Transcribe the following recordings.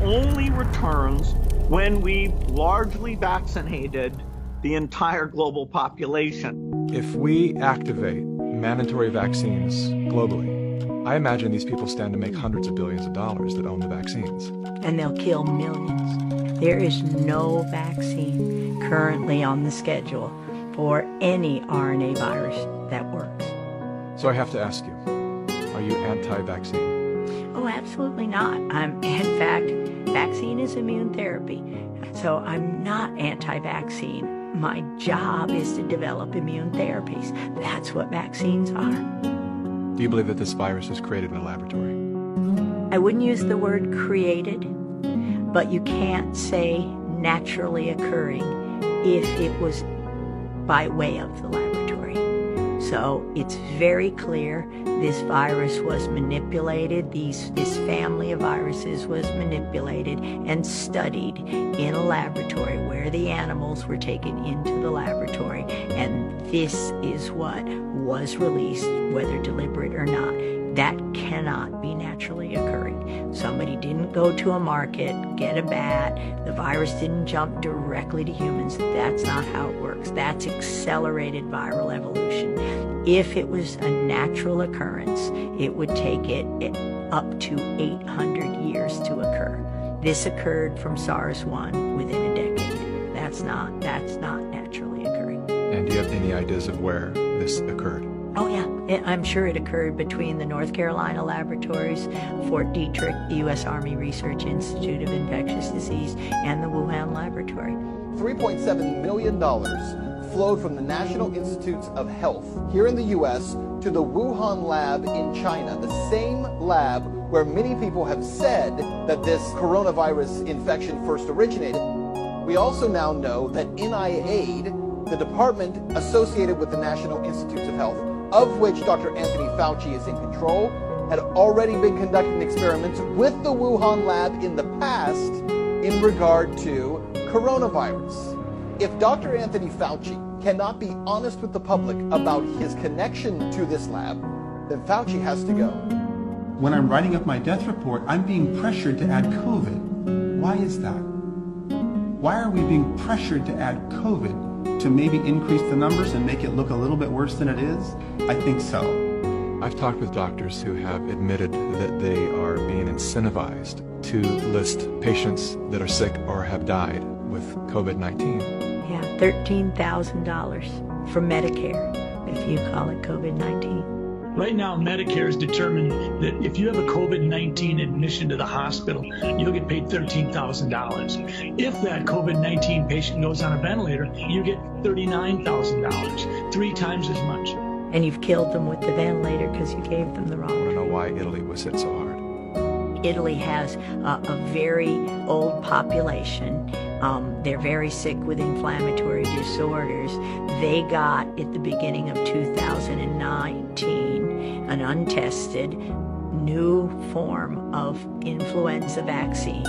only returns when we've largely vaccinated the entire global population. If we activate mandatory vaccines globally, I imagine these people stand to make hundreds of billions of dollars that own the vaccines. And they'll kill millions. There is no vaccine currently on the schedule for any RNA virus that works. So I have to ask you, are you anti-vaccine? Oh, absolutely not. In fact, vaccine is immune therapy. So I'm not anti-vaccine. My job is to develop immune therapies. That's what vaccines are. Do you believe that this virus was created in a laboratory? I wouldn't use the word created, but you can't say naturally occurring if it was by way of the laboratory. So it's very clear this virus was manipulated, this family of viruses was manipulated and studied in a laboratory where the animals were taken into the laboratory, and this is what was released, whether deliberate or not. That cannot be naturally occurring. Somebody didn't go to a market, get a bat, the virus didn't jump directly to humans. That's not how it works. That's accelerated viral evolution. If it was a natural occurrence, it would take it up to 800 years to occur. This occurred from SARS-1 within a decade. That's not naturally occurring. And do you have any ideas of where this occurred? Oh yeah, I'm sure it occurred between the North Carolina laboratories, Fort Detrick, the U.S. Army Research Institute of Infectious Disease, and the Wuhan laboratory. $3.7 million flowed from the National Institutes of Health here in the U.S. to the Wuhan Lab in China, the same lab where many people have said that this coronavirus infection first originated. We also now know that NIAID, the department associated with the National Institutes of Health, of which Dr. Anthony Fauci is in control, had already been conducting experiments with the Wuhan Lab in the past in regard to coronavirus. If Dr. Anthony Fauci cannot be honest with the public about his connection to this lab, then Fauci has to go. When I'm writing up my death report, I'm being pressured to add COVID. Why is that? Why are we being pressured to add COVID? To maybe increase the numbers and make it look a little bit worse than it is? I think so. I've talked with doctors who have admitted that they are being incentivized to list patients that are sick or have died with COVID-19. Yeah, $13,000 from Medicare, if you call it COVID-19. Right now, Medicare has determined that if you have a COVID-19 admission to the hospital, you'll get paid $13,000. If that COVID-19 patient goes on a ventilator, you get $39,000, 3 times as much. And you've killed them with the ventilator because you gave them the wrong one. I don't know why Italy was hit so hard. Italy has a very old population. They're very sick with inflammatory disorders. They got, at the beginning of 2019, an untested new form of influenza vaccine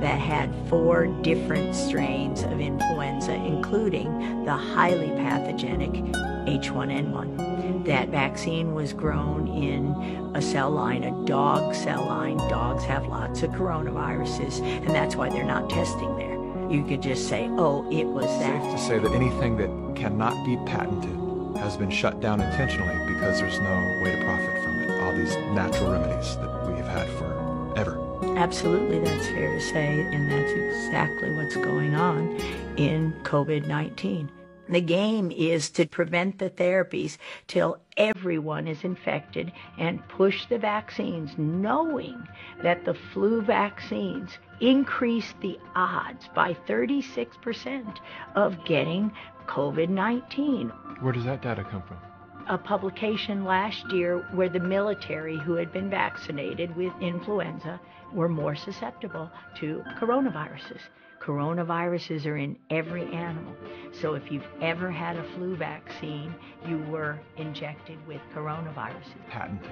that had 4 different strains of influenza, including the highly pathogenic H1N1. That vaccine was grown in a cell line, a dog cell line. Dogs have lots of coronaviruses, and that's why they're not testing there. You could just say, oh, it was that. Safe to say that anything that cannot be patented has been shut down intentionally because there's no way to profit from it. All these natural remedies that we have had forever. Absolutely, that's fair to say, and that's exactly what's going on in COVID-19. The game is to prevent the therapies till everyone is infected and push the vaccines, knowing that the flu vaccines increase the odds by 36% of getting COVID-19. Where does that data come from? A publication last year where the military who had been vaccinated with influenza were more susceptible to coronaviruses. Coronaviruses are in every animal. So if you've ever had a flu vaccine, you were injected with coronaviruses. Patented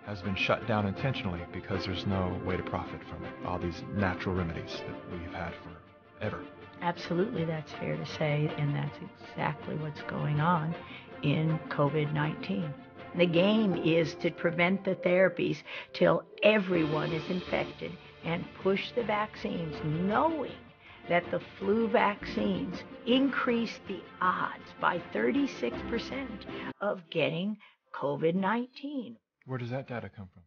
has been shut down intentionally because there's no way to profit from it. All these natural remedies that we've had forever. Absolutely, that's fair to say, and that's exactly what's going on in COVID-19. The game is to prevent the therapies till everyone is infected and push the vaccines, knowing that the flu vaccines increased the odds by 36% of getting COVID-19. Where does that data come from?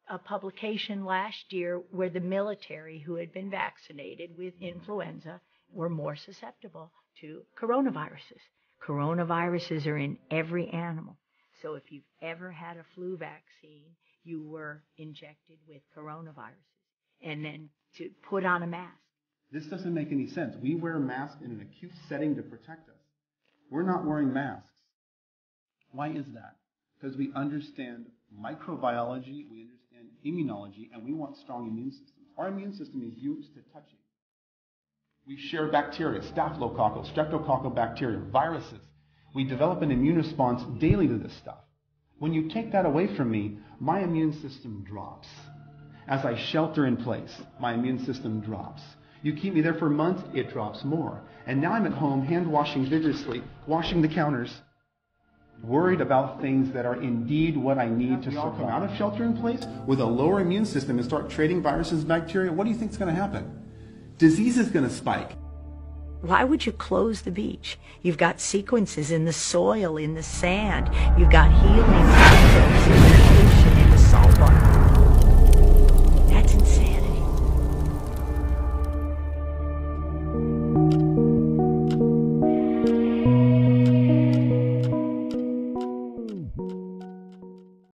A publication last year where the military who had been vaccinated with influenza were more susceptible to coronaviruses. Coronaviruses are in every animal. So if you've ever had a flu vaccine, you were injected with coronaviruses. And then to put on a mask. This doesn't make any sense. We wear masks in an acute setting to protect us. We're not wearing masks. Why is that? Because we understand microbiology, we understand immunology, and we want strong immune systems. Our immune system is used to touching. We share bacteria, staphylococcal, streptococcal bacteria, viruses. We develop an immune response daily to this stuff. When you take that away from me, my immune system drops. As I shelter in place, my immune system drops. You keep me there for months, it drops more. And now I'm at home, hand washing vigorously, washing the counters, worried about things that are indeed what I need to survive. Come out of shelter in place with a lower immune system and start trading viruses and bacteria, what do you think is going to happen? Disease is going to spike. Why would you close the beach? You've got sequences in the soil, in the sand. You've got healing processes in the ocean, in the salt water.